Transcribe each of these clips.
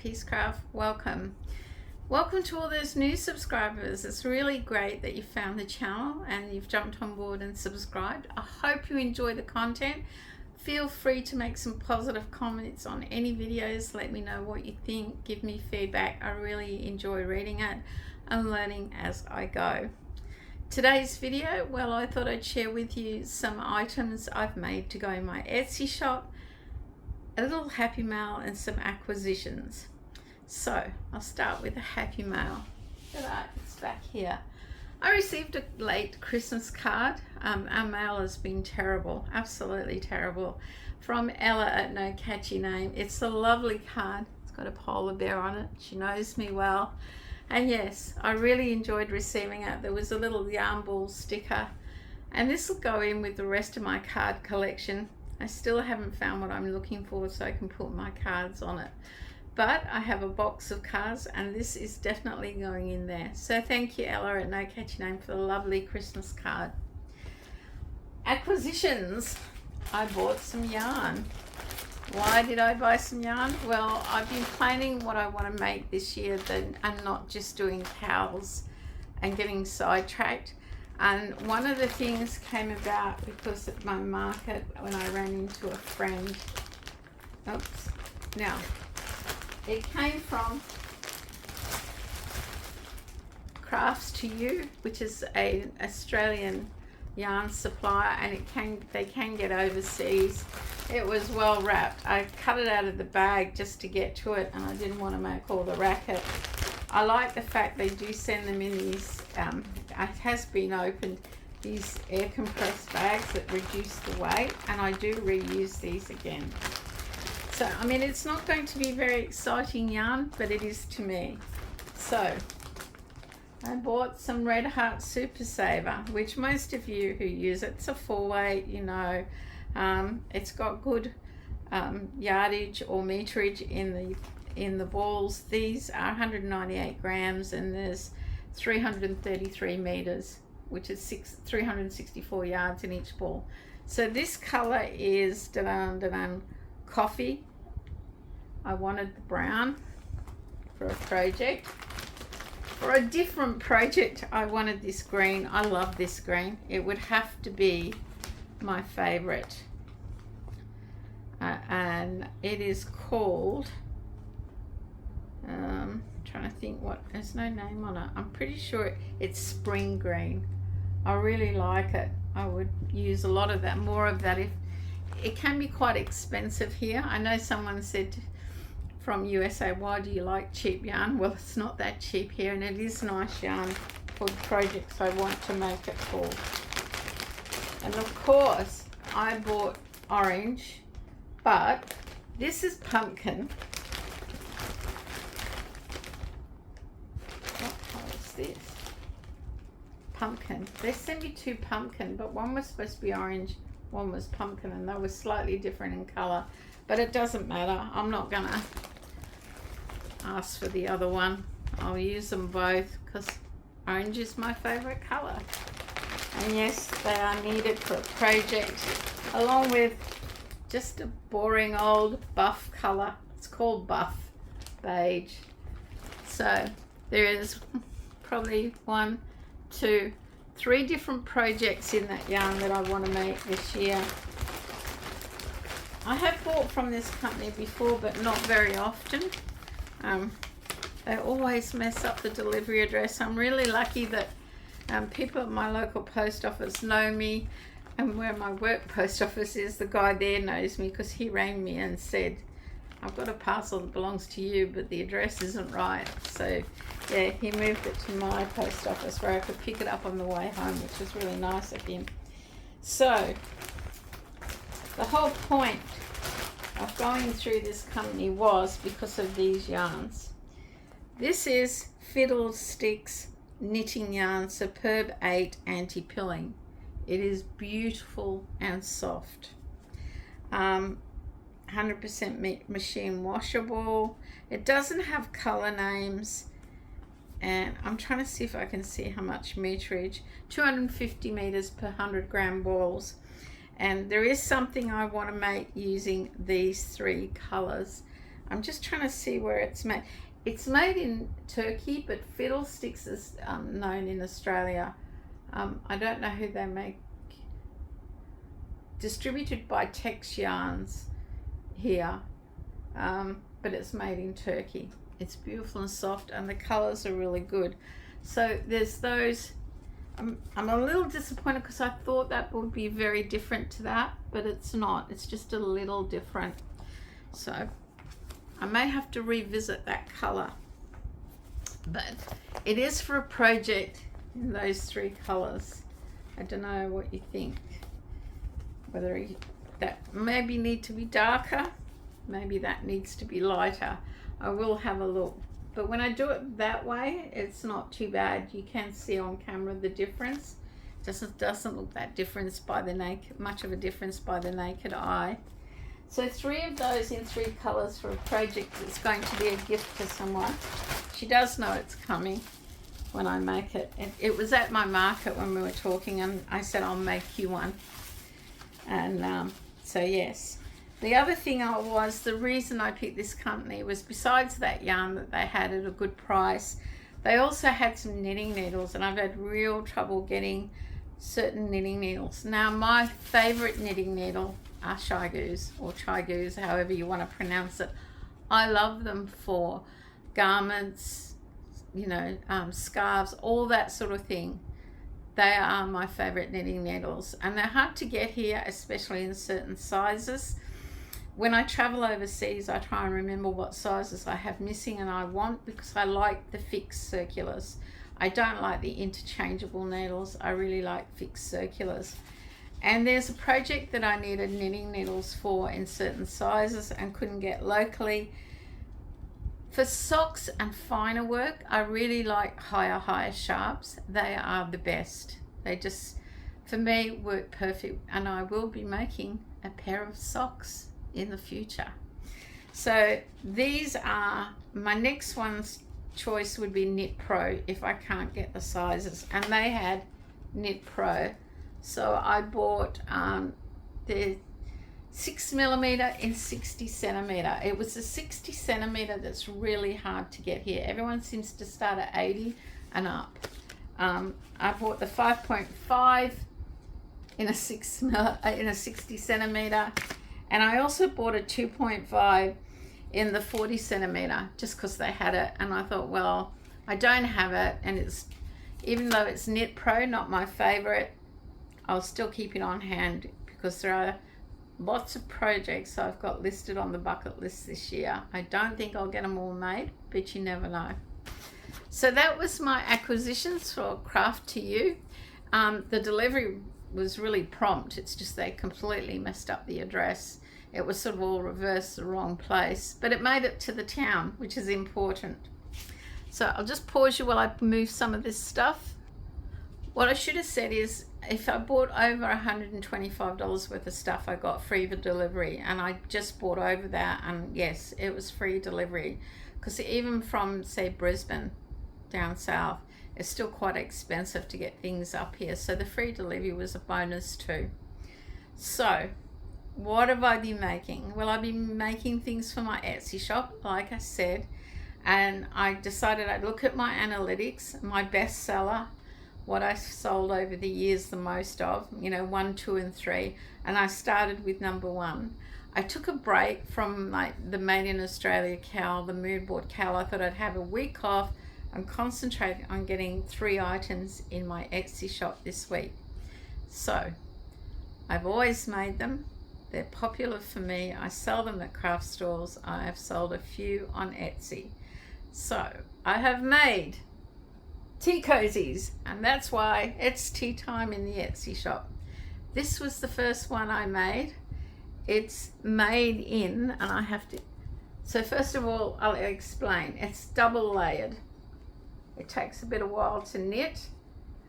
Witchpeace Craft. Welcome to all those new subscribers. It's really great that you found the channel and you've jumped on board and subscribed. I hope you enjoy the content. Feel free to make some positive comments on any videos. Let me know what you think, give me feedback. I really enjoy reading it and learning as I go. Today's video, well, I thought I'd share with you some items I've made to go in my Etsy shop, a little happy mail and some acquisitions. So I'll start with a happy mail. It's back here. I received a late Christmas card. Our mail has been terrible, absolutely terrible, from Ella at No Catchy Name. It's a lovely card. It's got a polar bear on it. She knows me well. And yes, I really enjoyed receiving it. There was a little yarn ball sticker, and this will go in with the rest of my card collection. I still haven't found what I'm looking for so I can put my cards on it. But I have a box of cards and this is definitely going in there. So thank you, Ella at No Catchy Name, for the lovely Christmas card. Acquisitions. I bought some yarn. Why did I buy some yarn? Well, I've been planning what I want to make this year and not just doing cows and getting sidetracked. And one of the things came about because at my market when I ran into a friend. Oops. Now, it came from Crafts to You, which is an Australian yarn supplier, and they can get overseas. It was well wrapped. I cut it out of the bag just to get to it, and I didn't want to make all the racket. I like the fact they do send them in these, it has been opened, these air compressed bags that reduce the weight, and I do reuse these again. So, I mean, it's not going to be very exciting yarn, but it is to me. So, I bought some Red Heart Super Saver, which most of you who use it's a 4-weight, you know. It's got good yardage or meterage in the balls. These are 198 grams and there's 333 meters, which is 364 yards in each ball. So this color is coffee. I wanted the brown for a project. For a different project, I wanted this green. I love this green. It would have to be my favorite. And it is called, trying to think what, there's no name on it. I'm pretty sure it's spring green. I really like it. I would use a lot of that, more of that. If it can be quite expensive here. I know someone said from USA, why do you like cheap yarn? Well, it's not that cheap here, and it is nice yarn for the projects I want to make it for. And of course, I bought orange, but this is pumpkin. What color is this? Pumpkin. They sent me 2 pumpkin, but one was supposed to be orange, one was pumpkin, and they were slightly different in color, but it doesn't matter. I'm not gonna ask for the other one. I'll use them both because orange is my favorite color. And yes, they are needed for a project, along with just a boring old buff color. It's called buff beige. So there is probably 1, 2, 3 different projects in that yarn that I want to make this year. I have bought from this company before, but not very often. They always mess up the delivery address. I'm really lucky that people at my local post office know me, and where my work post office is, the guy there knows me because he rang me and said, I've got a parcel that belongs to you, but the address isn't right. So yeah, he moved it to my post office where I could pick it up on the way home, which was really nice of him. So the whole point of going through this company was because of these yarns. This is Fiddlesticks knitting yarn, Superb 8 anti-pilling. It is beautiful and soft. 100% machine washable. It doesn't have color names, and I'm trying to see if I can see how much meterage. 250 meters per 100 gram balls. And there is something I want to make using these 3 colors. I'm just trying to see where it's made. It's made in Turkey, but Fiddlesticks is known in Australia. I don't know who they make. Distributed by Tex Yarns here, but it's made in Turkey. It's beautiful and soft, and the colors are really good. So there's those. I'm a little disappointed because I thought that would be very different to that, but it's not. It's just a little different. So I may have to revisit that color, but it is for a project in those 3 colors. I don't know what you think, whether that maybe need to be darker, maybe that needs to be lighter. I will have a look, but when I do it that way, it's not too bad. You can see on camera the difference. Doesn't look that difference by the much of a difference by the naked eye. So 3 of those in 3 colors for a project that's going to be a gift to someone. She does know it's coming when I make it. It was at my market when we were talking, and I said I'll make you one. And so yes. The other thing the reason I picked this company was, besides that yarn that they had at a good price, they also had some knitting needles, and I've had real trouble getting certain knitting needles. Now my favorite knitting needle are Chai-Goos, or Chai-Goos, however you want to pronounce it. I love them for garments, you know, scarves, all that sort of thing. They are my favorite knitting needles, and they're hard to get here, especially in certain sizes. When I travel overseas, I try and remember what sizes I have missing and I want, because I like the fixed circulars. I don't like the interchangeable needles. I really like fixed circulars. And there's a project that I needed knitting needles for in certain sizes and couldn't get locally. For socks and finer work, I really like higher sharps. They are the best. They just, for me, work perfect. And I will be making a pair of socks in the future. So these are, my next one's choice would be Knit Pro if I can't get the sizes. And they had Knit Pro. So I bought the 6mm in 60 centimeter. It was a 60 centimeter that's really hard to get here. Everyone seems to start at 80 and up. I bought the 5.5 in a 60 centimeter, and I also bought a 2.5 in the 40 centimeter just because they had it, and I thought, well, I don't have it, and it's, even though it's Knit Pro, not my favorite, I'll still keep it on hand because there are lots of projects I've got listed on the bucket list this year. I don't think I'll get them all made, but you never know. So that was my acquisitions for Craft to You. The delivery was really prompt. It's just they completely messed up the address. It was sort of all reversed, the wrong place, but it made it to the town, which is important. So I'll just pause you while I move some of this stuff. What I should have said is, if I bought over $125 worth of stuff, I got free delivery, and I just bought over that, and yes, it was free delivery, because even from, say, Brisbane down south, it's still quite expensive to get things up here, so the free delivery was a bonus too. So what have I been making? Well, I've been making things for my Etsy shop, like I said, and I decided I'd look at my analytics, my bestseller, what I sold over the years the most of, you know, 1, 2, and 3, and I started with number 1. I took a break from like the Made in Australia cowl, the mood board cowl. I thought I'd have a week off and concentrate on getting 3 items in my Etsy shop this week. So I've always made them. They're popular for me. I sell them at craft stores. I have sold a few on Etsy. So I have made tea cozies, and that's why it's tea time in the Etsy shop. This was the first one I made. It's made in, and I have to, so first of all, I'll explain. It's double layered. It takes a bit of while to knit,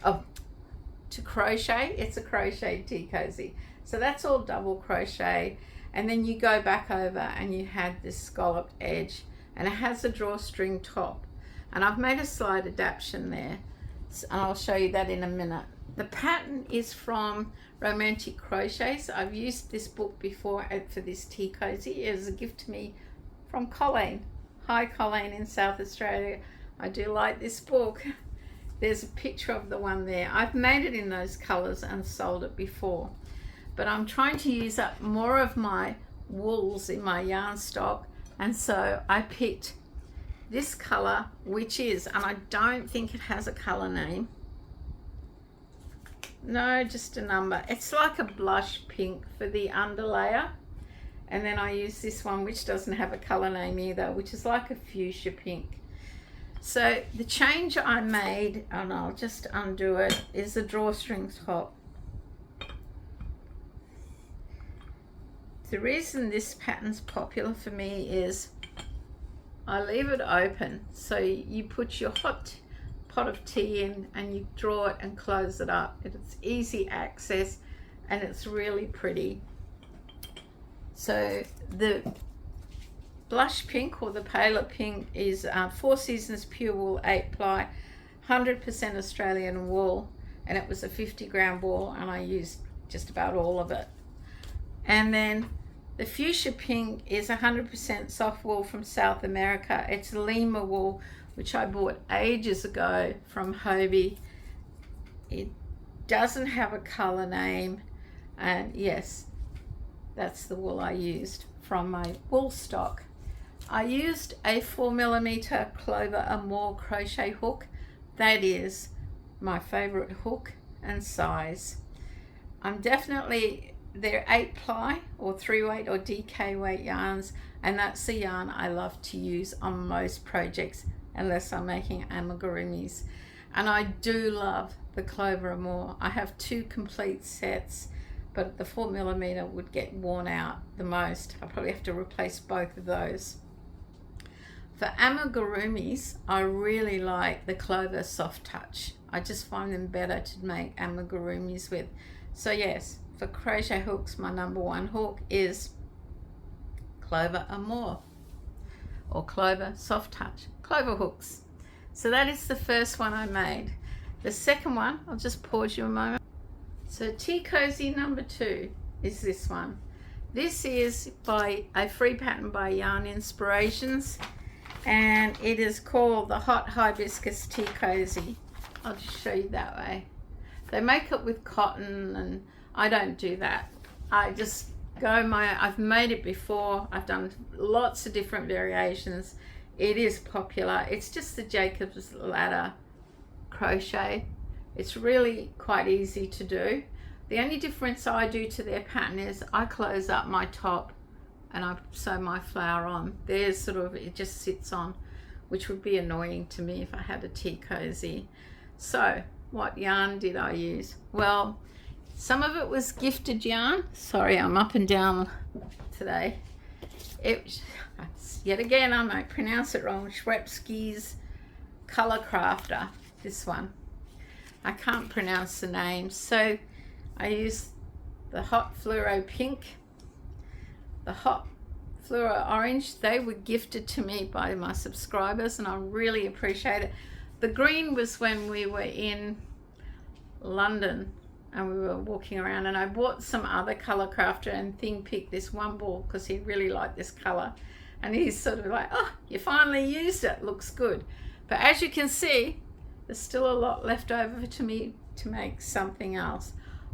to crochet. It's a crochet tea cozy. So that's all double crochet, and then you go back over and you had this scalloped edge, and it has a drawstring top. And I've made a slight adaptation there, and I'll show you that in a minute. The pattern is from Romantic Crochets. I've used this book before for this tea cozy. It was a gift to me from Colleen. Hi Colleen in South Australia. I do like this book. There's a picture of the one there. I've made it in those colors and sold it before, but I'm trying to use up more of my wools in my yarn stock, and so I picked this color, which is, and I don't think it has a color name. No, just a number. It's like a blush pink for the underlayer. And then I use this one, which doesn't have a color name either, which is like a fuchsia pink. So the change I made, and I'll just undo it, is the drawstring top. The reason this pattern's popular for me is I leave it open. So you put your hot pot of tea in and you draw it and close it up. It's easy access and it's really pretty. So the blush pink, or the paler pink, is 4 Seasons pure wool 8 ply, 100% Australian wool, and it was a 50-gram wool, and I used just about all of it. And then the fuchsia pink is 100% soft wool from South America. It's Lima wool, which I bought ages ago from Hobie. It doesn't have a color name, and yes, that's the wool I used from my wool stock. I used a 4mm Clover Amour crochet hook. That is my favorite hook and size. They're 8 ply or 3 weight or DK weight yarns, and that's the yarn I love to use on most projects unless I'm making amigurumis. And I do love the Clover Amour. I have 2 complete sets, but the 4mm would get worn out the most. I'll probably have to replace both of those. For amigurumis, I really like the Clover Soft Touch. I just find them better to make amigurumis with. So yes, for crochet hooks, my #1 hook is Clover Amour, or Clover Soft Touch, Clover hooks. So that is the first one I made. The second one, I'll just pause you a moment. So Tea Cozy #2 is this one. This is by a free pattern by Yarn Inspirations, and it is called the Hot Hibiscus Tea Cozy. I'll just show you that way. They make it with cotton, and I don't do that. I just I've made it before. I've done lots of different variations. It is popular. It's just the Jacob's Ladder crochet. It's really quite easy to do. The only difference I do to their pattern is I close up my top and I sew my flower on. There's sort of, it just sits on, which would be annoying to me if I had a tea cozy. So what yarn did I use? Well, some of it was gifted yarn. Sorry, I'm up and down today. Yet again, I might pronounce it wrong. Schwepsky's Color Crafter, this one. I can't pronounce the name. So I used the Hot Fluoro Pink, the Hot Fluoro Orange. They were gifted to me by my subscribers and I really appreciate it. The green was when we were in London and we were walking around, and I bought some other color crafter, and Thing picked this one ball because he really liked this color, and he's sort of like, oh, you finally used it, looks good. But as you can see, there's still a lot left over to me to make something else.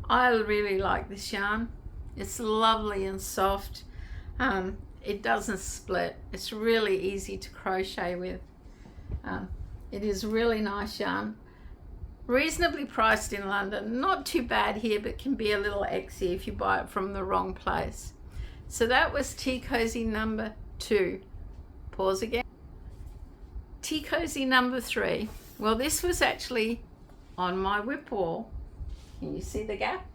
I really like this yarn. It's lovely and soft. It doesn't split. It's really easy to crochet with. It is really nice yarn. Reasonably priced in London. Not too bad here, but can be a little exy if you buy it from the wrong place. So that was Tea Cozy #2. Pause again. Tea Cozy #3. Well, this was actually on my whip wall. Can you see the gap?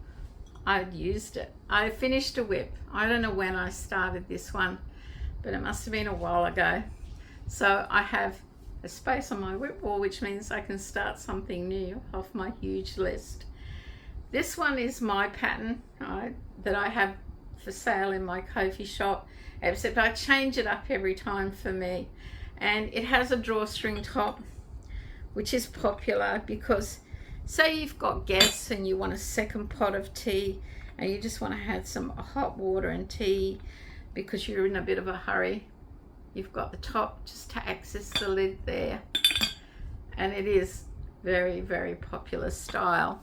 I'd used it. I finished a whip. I don't know when I started this one, but it must have been a while ago. So I have a space on my whip wall, which means I can start something new off my huge list. This one is my pattern that I have for sale in my Ko-fi shop, except I change it up every time for me. And it has a drawstring top, which is popular because say you've got guests and you want a second pot of tea and you just want to have some hot water and tea because you're in a bit of a hurry. you've got the top just to access the lid there, and it is very, very popular style.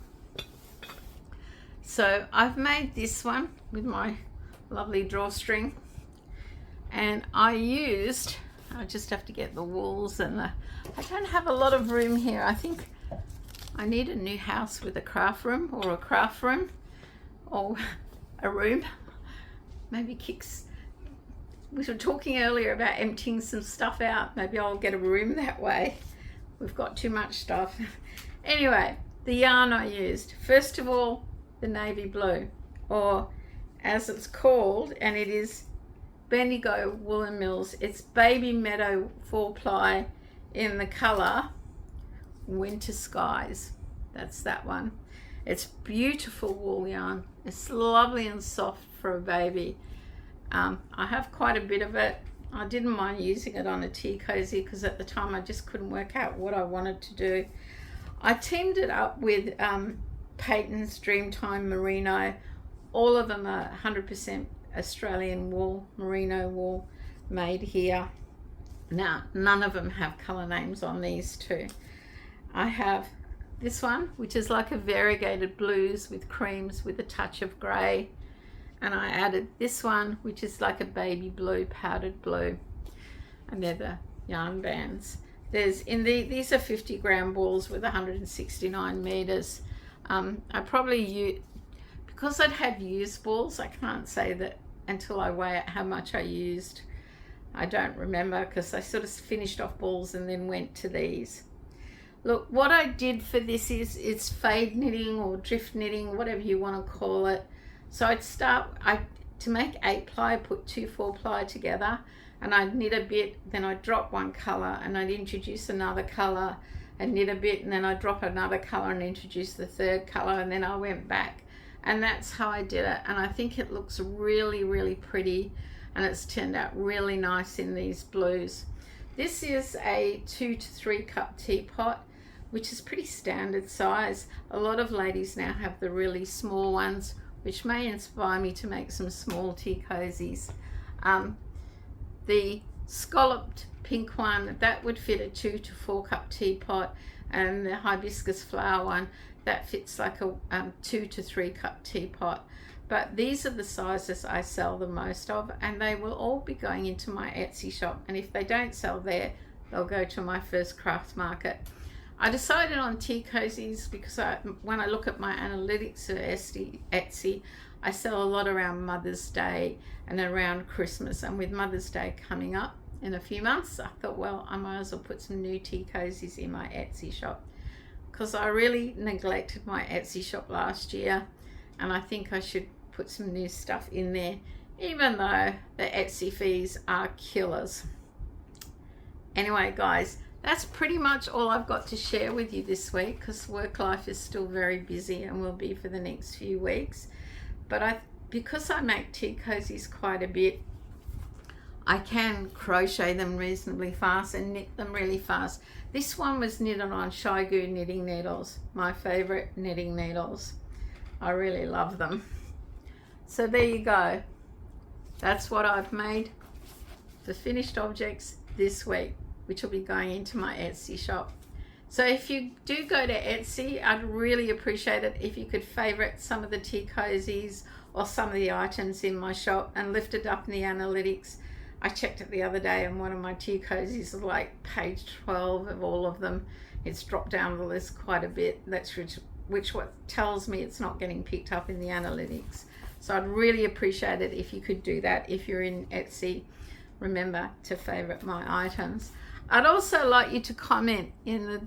So I've made this one with my lovely drawstring, and I just have to get the wools and I don't have a lot of room here. I think I need a new house with a craft room, or a craft room, or a room. Maybe Kicks, we were talking earlier about emptying some stuff out. Maybe I'll get a room that way. We've got too much stuff. Anyway, the yarn I used, first of all, the navy blue, or as it's called, and it is Bendigo Woolen Mills. It's Baby Meadow 4-ply in the color Winter Skies. That's that one. It's beautiful wool yarn. It's lovely and soft for a baby. I have quite a bit of it. I didn't mind using it on a tea cozy because at the time I just couldn't work out what I wanted to do. I teamed it up with Peyton's Dreamtime Merino. All of them are 100% Australian wool, merino wool, made here. Now, none of them have color names on these two. I have this one, which is like a variegated blues with creams with a touch of grey. And I added this one, which is like a baby blue, powdered blue. And they're the yarn bands. These are 50-gram balls with 169 meters. I probably because I'd had used balls, I can't say that until I weigh out how much I used. I don't remember because I sort of finished off balls and then went to these. Look, what I did for this is it's fade knitting or drift knitting, whatever you want to call it. So to make 8-ply, I put 2 4-ply together, and I'd knit a bit, then I'd drop one color and I'd introduce another color and knit a bit, and then I'd drop another color and introduce the third color, and then I went back. And that's how I did it, and I think it looks really, really pretty, and it's turned out really nice in these blues. This is a 2 to 3 cup teapot, which is pretty standard size. A lot of ladies now have the really small ones, which may inspire me to make some small tea cozies. The scalloped pink one, that would fit a 2 to 4 cup teapot, and the hibiscus flower one, that fits like a 2 to 3 cup teapot. But these are the sizes I sell the most of, and they will all be going into my Etsy shop, and if they don't sell there, they'll go to my first craft market. I decided on tea cozies because when I look at my analytics of Etsy, I sell a lot around Mother's Day and around Christmas, and with Mother's Day coming up in a few months, I thought, well, I might as well put some new tea cozies in my Etsy shop, because I really neglected my Etsy shop last year, and I think I should put some new stuff in there, even though the Etsy fees are killers. Anyway, guys, that's pretty much all I've got to share with you this week, because work life is still very busy and will be for the next few weeks. But because I make tea cozies quite a bit, I can crochet them reasonably fast and knit them really fast. This one was knitted on Shigu knitting needles, my favorite knitting needles. I really love them. So there you go. That's what I've made for finished objects this week, which will be going into my Etsy shop. So if you do go to Etsy, I'd really appreciate it if you could favorite some of the tea cozies or some of the items in my shop and lift it up in the analytics. I checked it the other day, and one of my tea cozies is like page 12 of all of them. It's dropped down the list quite a bit. That's which what tells me it's not getting picked up in the analytics. So I'd really appreciate it if you could do that. If you're in Etsy, remember to favorite my items. I'd also like you to comment in the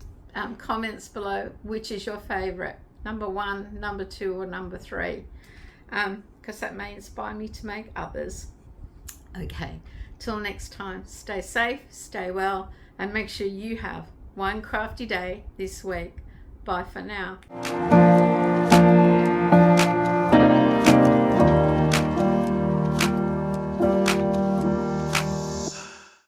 comments below which is your favorite, number 1, number 2, or number 3, because that may inspire me to make others. Okay, till next time, stay safe, stay well, and make sure you have one crafty day this week. Bye for now.